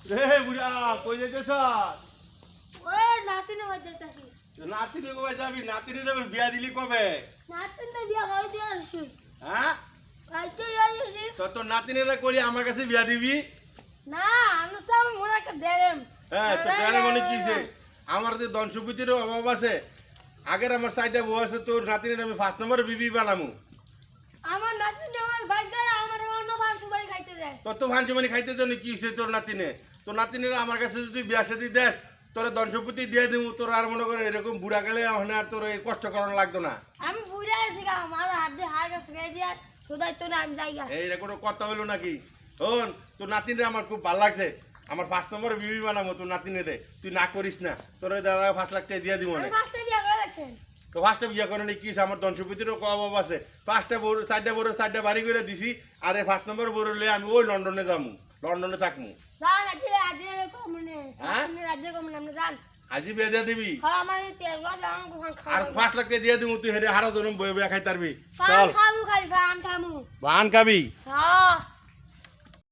রে বুড়া কই যাইতেছ? ওই নাতিনে বাজাইতাছি। নাতিনি কবে যাবি? নাতিনির আবার বিয়া দিলি কবে? নাতিনে বিয়া করে দিয়েছি। হ্যাঁ কাইতে যাইছি। তোর নাতিনিরা করি আমার কাছে বিয়া দিবি? না আমি তো আমার মনে একটা দেরেম। হ্যাঁ তো প্যারে মনে কিছে আমার যে ধন সম্পত্তির অভাব আছে। আগের আমার সাইডে বউ আছে, তোর নাতিনির আমি 5 নম্বরে বিবি বানামু। আমার নাতিনে আমার বাইকারে আমার অন্য ভাষা বাড়ি খাইতে যায়। তোর তো ভাঞ্চি মানে খাইতে দেন কি হইছে তোর নাতিনে? তোর নাতিনিরা আমার কাছে যদি বিয়া শাদি দেস তোর ধন সম্পত্তি দিয়ে দেবো। তোর আর মনে করে এরকম বুড়া গেলে আর তোর এই কষ্ট করানো লাগতো না। আমি বুড়া আছি গা, আমার হাত দিয়ে হাত গেছে দিয়া সোদাই তো না আমি যাইগা। এইটা কোনো কথা হইলো নাকি? শোন তোর নাতিনরে আমার খুব ভালো লাগছে। আমার 5 নম্বরে বিবি বানাবো তোর নাতিনরে। তুই না করিস না, তোর দাদা 5 লাখ টাকা দিয়ে দিব না। আমি ফার্স্টে বিয়া করে গেছেন। তো 5টা বিয়া করে কি হইছে? আমার ধন সম্পত্তিরও অভাব আছে। 5টা বড় 4টা বড় 4টা বাড়ি করে দিছি। আর এই 5 নম্বর বড় লয়ে আমি ওই লন্ডনে যামু, লন্ডনে থাকমু। যান আজকে আজকে কমনে। হ্যাঁ? আপনি রাজ্যে কমনে আপনি যান। আজি বিয়া দিয়ে দিবি? হ্যাঁ আমার তেল গজ আমার কোন আর খাওয়া। 5 লাখ টাকা দিয়ে দিব, তুই হেরে হারা জনম বয়ে বয়ে খাই তারবি। পান চল খাবো খালি পান খামু। বান খাবি? হ্যাঁ